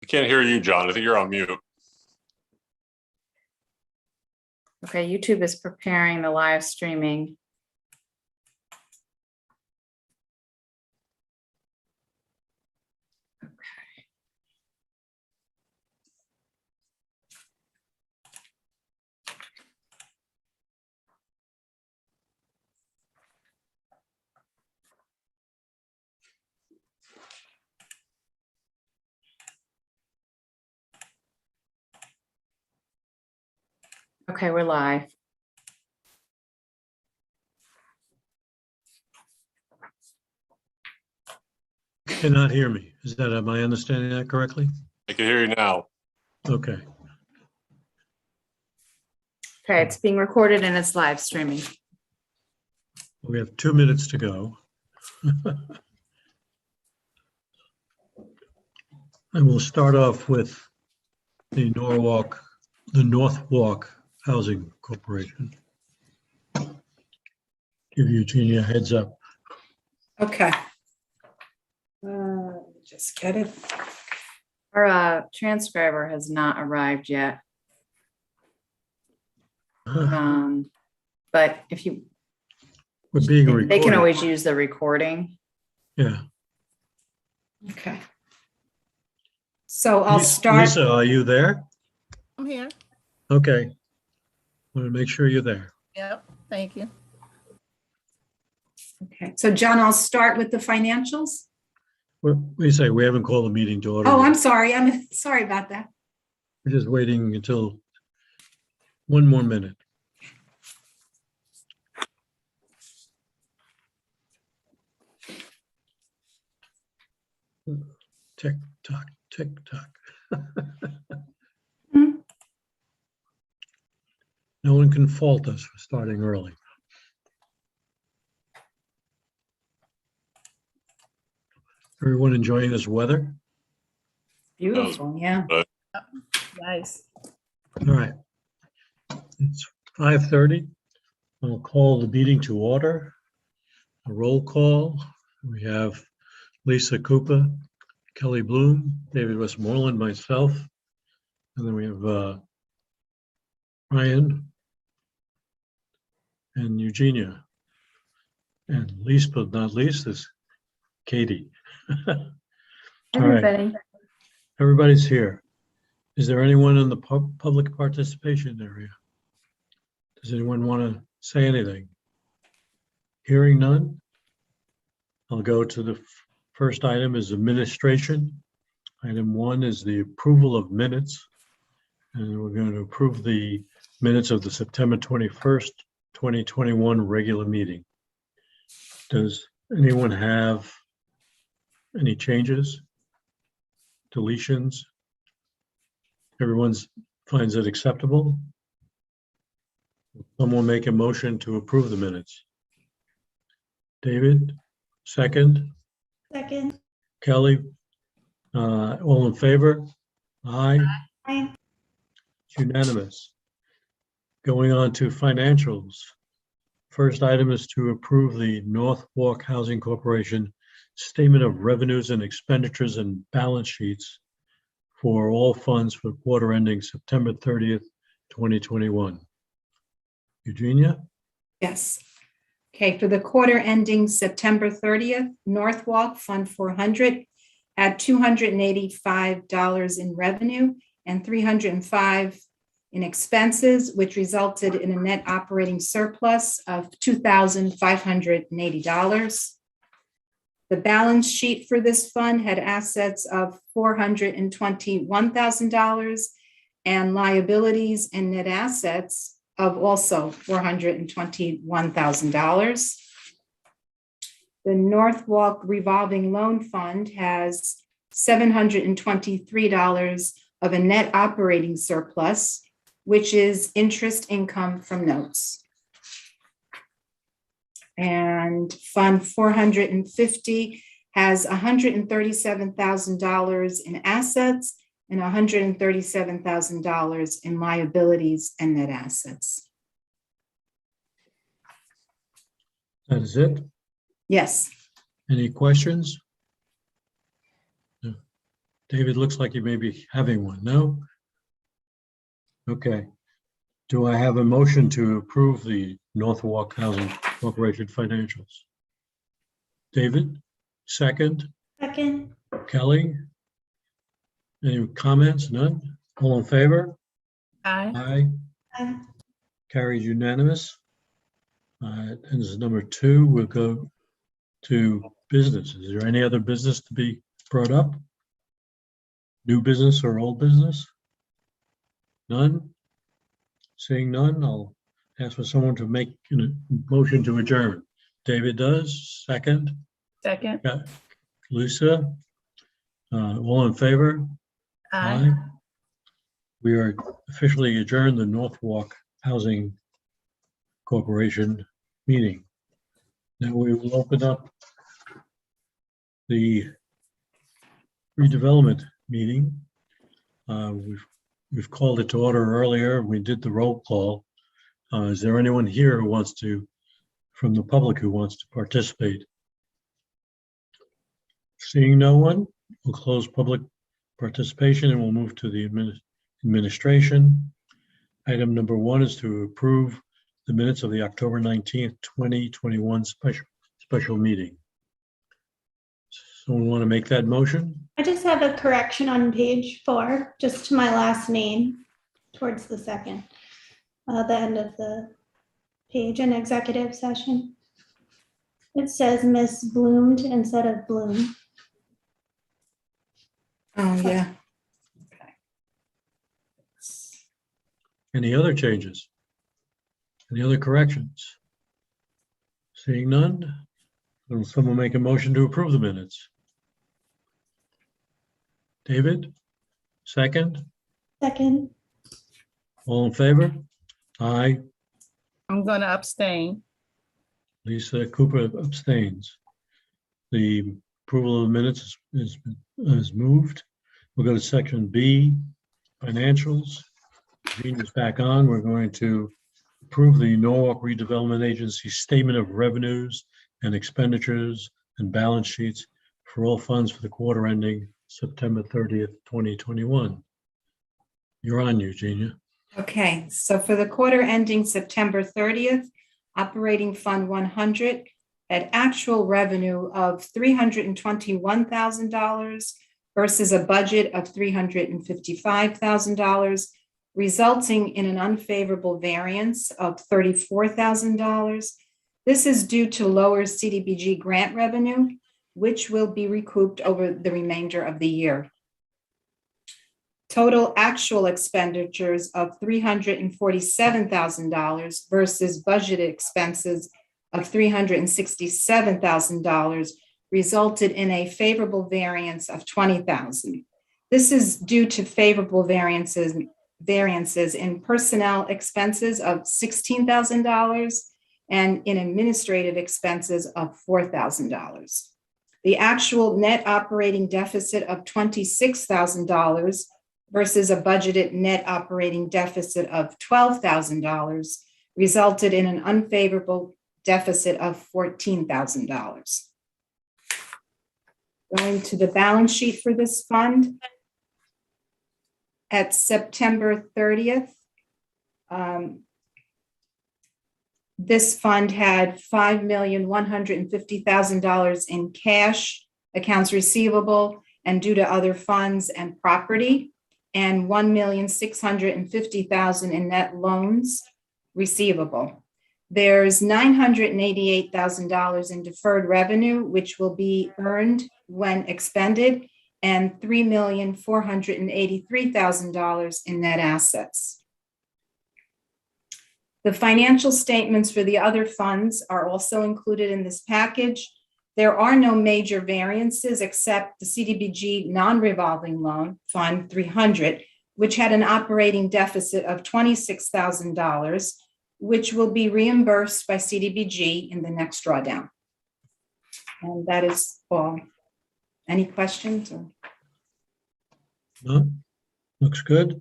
I can't hear you, John. I think you're on mute. Okay, YouTube is preparing the live streaming. Okay, we're live. Cannot hear me. Is that, am I understanding that correctly? I can hear you now. Okay. Okay, it's being recorded and it's live streaming. We have 2 minutes to go. And we'll start off with the Norwalk Housing Corporation. Give Eugenia a heads up. Okay. Just get it. Our transcriber has not arrived yet. But if you, We're being recorded. they can always use the recording. Yeah. Okay. So I'll start. Lisa, are you there? I'm here. Okay. Want to make sure you're there. Yep, thank you. Okay. So John, I'll start with the financials. What do you say? We haven't called the meeting to order. Oh, yet. I'm sorry. I'm sorry about that. We're just waiting until 1 more minute. Tick tock, tick tock. Hmm. No one can fault us for starting early. Everyone enjoying this weather? Beautiful. Yeah. Nice. All right. It's 5:30. I'll call the meeting to order. A roll call. We have Lisa Cooper, Kelly Bloom, David Westmoreland, myself, and then we have Ryan and Eugenia. And least but not least is Katie. All right, Everybody. everybody's here. Is there anyone in the public participation area? Does anyone want to say anything? Hearing none, I'll go to the first item is administration. Item 1 is the approval of minutes. And we're going to approve the minutes of the September 21st, 2021 regular meeting. Does anyone have any changes, deletions? Everyone's finds it acceptable? Someone make a motion to approve the minutes. David, second. Second. Kelly, all in favor? Aye. Aye. It's unanimous. Going on to financials. First item is to approve the Norwalk Housing Corporation Statement of Revenues and Expenditures and Balance Sheets for all funds for quarter ending September 30th, 2021. Eugenia? Yes. Okay. For the quarter ending September 30th, Norwalk Fund 400 had $285 in revenue and $305 in expenses, which resulted in a net operating surplus of $2,580. The balance sheet for this fund had assets of $421,000 and liabilities and net assets of also $421,000. The Norwalk Revolving Loan Fund has $723 of a net operating surplus, which is interest income from notes. And Fund 450 has $137,000 in assets and $137,000 in liabilities and net assets. That is it? Yes. Any questions? No. David, looks like you may be having one, no? Okay. Do I have a motion to approve the Norwalk Housing Corporation financials? David, second. Second. Kelly? Any comments? None? All in favor? Aye. Aye. Aye. Carried unanimous. And this is number 2. We'll go to business. Is there any other business to be brought up? New business or old business? None? Seeing none, I'll ask for someone to make a motion to adjourn. David does, second. Second. Lisa? All in favor? Aye. We are officially adjourned the Norwalk Housing Corporation meeting. Now we will open up the redevelopment meeting. We've called it to order earlier. We did the roll call. Is there anyone here who wants to, from the public, who wants to participate? Seeing no one, we'll close public participation and we'll move to the administration. Item number 1 is to approve the minutes of the October 19th, 2021 special meeting. Someone want to make that motion? I just have a correction on page 4, just to my last name towards the second, the end of the page in executive session. It says Miss Bloomed instead of Bloom. Oh, yeah. Any other changes? Any other corrections? Seeing none, will someone make a motion to approve the minutes? David, second. Second. All in favor? Aye. I'm gonna abstain. Lisa Cooper abstains. The approval of the minutes is moved. We'll go to section B, financials. Gene is back on. We're going to approve the Norwalk Redevelopment Agency Statement of Revenues and Expenditures and balance sheets for all funds for the quarter ending September 30th, 2021. You're on, Eugenia. Okay, so for the quarter ending September 30th, operating fund 100 had actual revenue of $321,000 versus a budget of $355,000, resulting in an unfavorable variance of $34,000. This is due to lower CDBG grant revenue, which will be recouped over the remainder of the year. Total actual expenditures of $347,000 versus budgeted expenses of $367,000 resulted in a favorable variance of $20,000. This is due to favorable variances in personnel expenses of $16,000 and in administrative expenses of $4,000. The actual net operating deficit of $26,000 versus a budgeted net operating deficit of $12,000 resulted in an unfavorable deficit of $14,000. Going to the balance sheet for this fund. At September 30th, this fund had $5,150,000 in cash, accounts receivable, and due to other funds and property, and $1,650,000 in net loans receivable. There's $988,000 in deferred revenue, which will be earned when expended, and $3,483,000 in net assets. The financial statements for the other funds are also included in this package. There are no major variances except the CDBG non-revolving loan fund 300, which had an operating deficit of $26,000, which will be reimbursed by CDBG in the next drawdown. And that is all. Any questions? No? Looks good.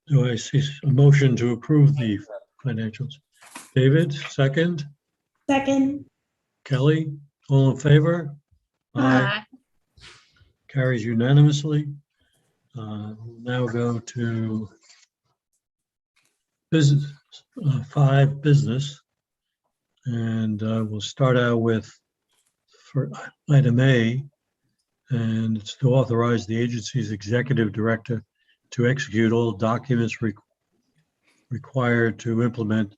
Do I see a motion to approve the financials? David, second. Second. Kelly, all in favor? Aye. Carries unanimously. We'll now go to business, 5 business. And we'll start out with for item A, and it's to authorize the agency's executive director to execute all documents required to implement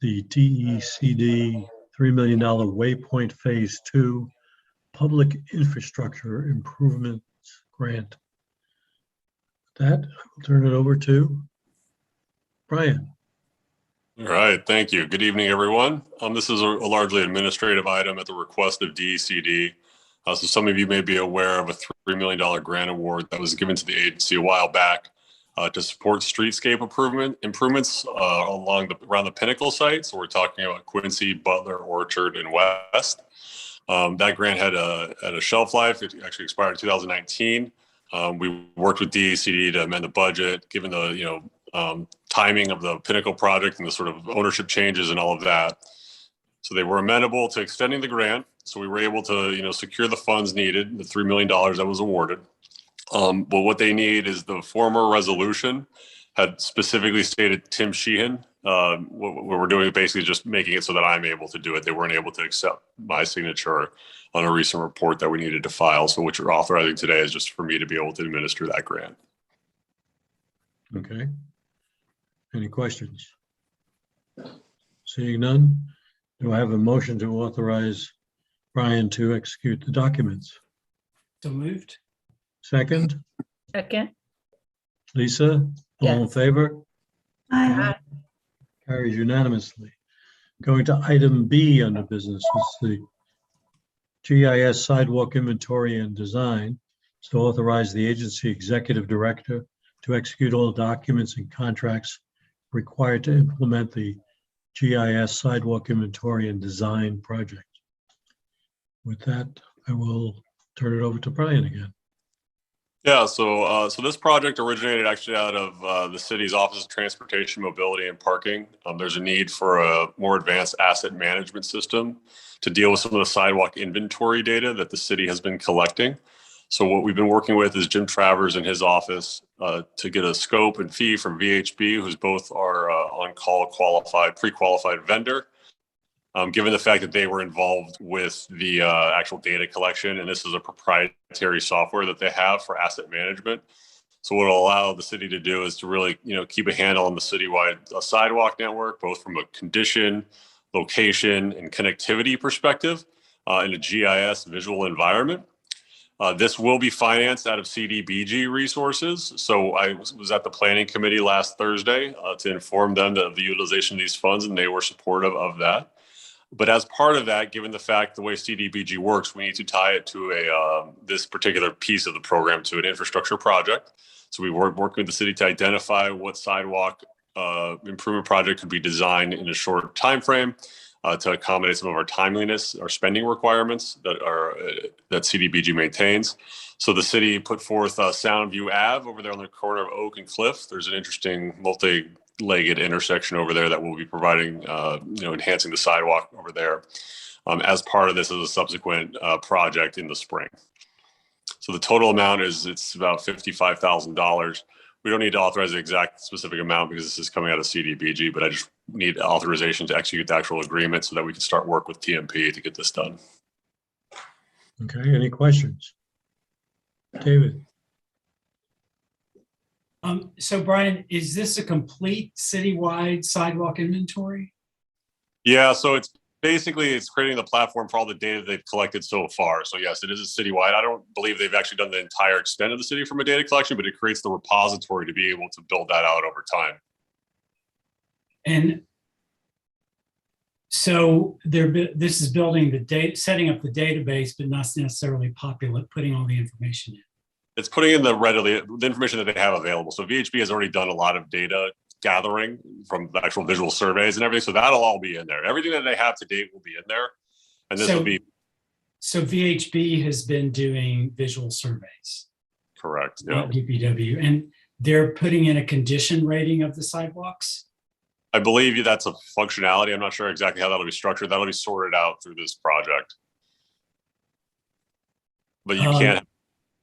the DECD $3 million Waypoint Phase 2 Public Infrastructure Improvements Grant. With that, I will turn it over to Brian. All right, thank you. Good evening, everyone. This is a largely administrative item at the request of DECD. So some of you may be aware of a $3 million grant award that was given to the agency a while back to support streetscape improvements around the Pinnacle site. So we're talking about Quincy, Butler, Orchard, and West. That grant had a shelf life. It actually expired in 2019. We worked with DECD to amend the budget, given the timing of the Pinnacle project and the sort of ownership changes and all of that. So they were amenable to extending the grant. So we were able to secure the funds needed, the $3 million that was awarded. But what they need is the former resolution had specifically stated Tim Sheehan. What we're doing is basically just making it so that I'm able to do it. They weren't able to accept my signature on a recent report that we needed to file. So what you're authorizing today is just for me to be able to administer that grant. Okay. Any questions? Seeing none, do I have a motion to authorize Brian to execute the documents? So moved. Second, Second. Lisa, all in Yes. favor? Aye. Carries unanimously. Going to item B under business, it's the GIS sidewalk inventory and design. It's to authorize the agency executive director to execute all documents and contracts required to implement the GIS sidewalk inventory and design project. With that, I will turn it over to Brian again. Yeah, so this project originated actually out of the city's Office of Transportation, Mobility, and Parking. There's a need for a more advanced asset management system to deal with some of the sidewalk inventory data that the city has been collecting. So what we've been working with is Jim Travers in his office to get a scope and fee from VHB, who's both our on-call pre-qualified vendor. Given the fact that they were involved with the actual data collection, and this is a proprietary software that they have for asset management. So what it'll allow the city to do is to really, keep a handle on the citywide sidewalk network, both from a condition, location, and connectivity perspective in a GIS visual environment. This will be financed out of CDBG resources. So I was at the planning committee last Thursday to inform them of the utilization of these funds, and they were supportive of that. But as part of that, given the fact the way CDBG works, we need to tie it to this particular piece of the program to an infrastructure project. So we work working with the city to identify what sidewalk improvement project could be designed in a short time frame to accommodate some of our timeliness, our spending requirements that CDBG maintains. So the city put forth Soundview Ave over there on the corner of Oak and Cliff. There's an interesting multi-legged intersection over there that will be providing, enhancing the sidewalk over there as part of this as a subsequent project in the spring. So the total amount it's about $55,000. We don't need to authorize the exact specific amount because this is coming out of CDBG, but I just need authorization to execute the actual agreement so that we can start work with TMP to get this done. Okay, any questions? David? So Brian, is this a complete citywide sidewalk inventory? Yeah, so it's creating the platform for all the data they've collected so far. So yes, it is a citywide. I don't believe they've actually done the entire extent of the city from a data collection, but it creates the repository to be able to build that out over time. And so this is building the data, setting up the database, but not necessarily putting all the information in. It's putting in the information that they have available. So VHB has already done a lot of data gathering from the actual visual surveys and everything. So that'll all be in there. Everything that they have to date will be in there. And this will be. So VHB has been doing visual surveys. Correct. Yeah. DPW, and they're putting in a condition rating of the sidewalks. I believe that's a functionality. I'm not sure exactly how that'll be structured. That'll be sorted out through this project. But you can't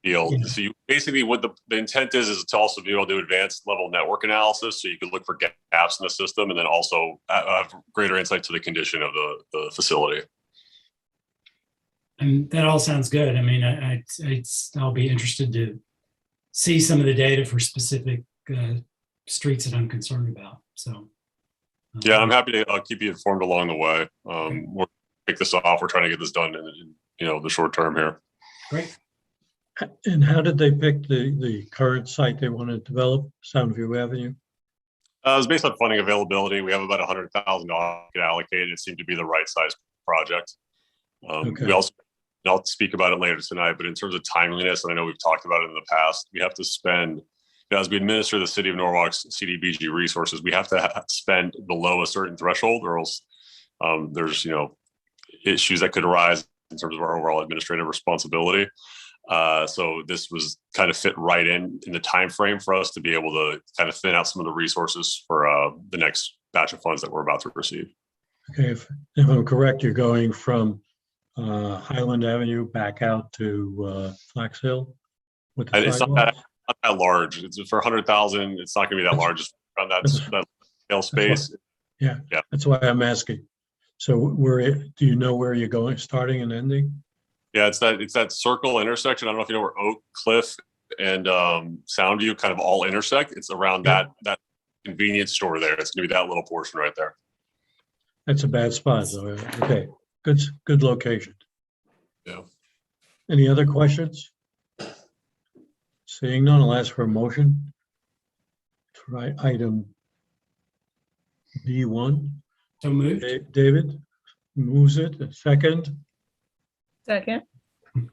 field. Yeah. So you basically what the intent is to also be able to do advanced level network analysis, so you could look for gaps in the system, and then also have greater insight to the condition of the facility. And that all sounds good. I mean, I'll be interested to see some of the data for specific streets that I'm concerned about. So. Yeah, I'm happy to keep you informed along the way. We'll take this off. We're trying to get this done in the short term here. Great. And how did they pick the current site they want to develop, Soundview Avenue? It was based on funding availability. We have about $100,000 allocated. It seemed to be the right size project. Okay. We also, I'll speak about it later tonight, but in terms of timeliness, and I know we've talked about it in the past, we have to spend, as we administer the city of Norwalk's CDBG resources, we have to spend below a certain threshold, or else there's issues that could arise in terms of our overall administrative responsibility. So this was kind of fit right in the time frame for us to be able to kind of thin out some of the resources for the next batch of funds that we're about to receive. Okay, if I'm correct, you're going from Highland Avenue back out to Flax Hill with the And it's not sidewalks? that large. It's for 100,000. It's not going to be that large. Just around that scale space. Yeah, that's why I'm asking. So do you know where you're going, starting and ending? Yeah, it's that circle intersection. I don't know if you know where Oak Cliff and Soundview kind of all intersect. It's around that convenience store there. It's going to be that little portion right there. That's a bad spot, though. Okay, good location. Yeah. Any other questions? Seeing none, I'll ask for a motion. Try item B1. So moved. David moves it. Second, Second.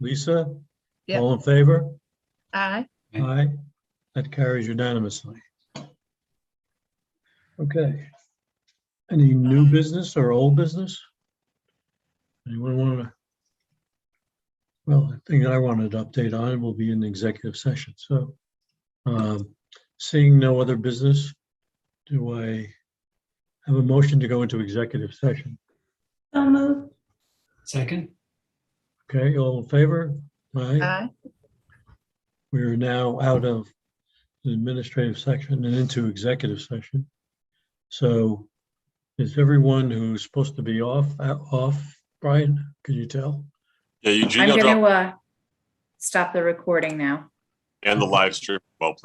Lisa? Yep. All in favor? Aye. Aye. That carries unanimously. Okay. Any new business or old business? Anyone want to? Well, the thing I wanted to update on will be in the executive session. So seeing no other business, do I have a motion to go into executive session? So moved. Second. Okay, all in favor? Aye. Aye. We are now out of the administrative section and into executive session. So is everyone who's supposed to be off, Brian? Can you tell? Yeah, Eugene, I'm I'll going drop to stop the recording now. and the live stream. Well, please.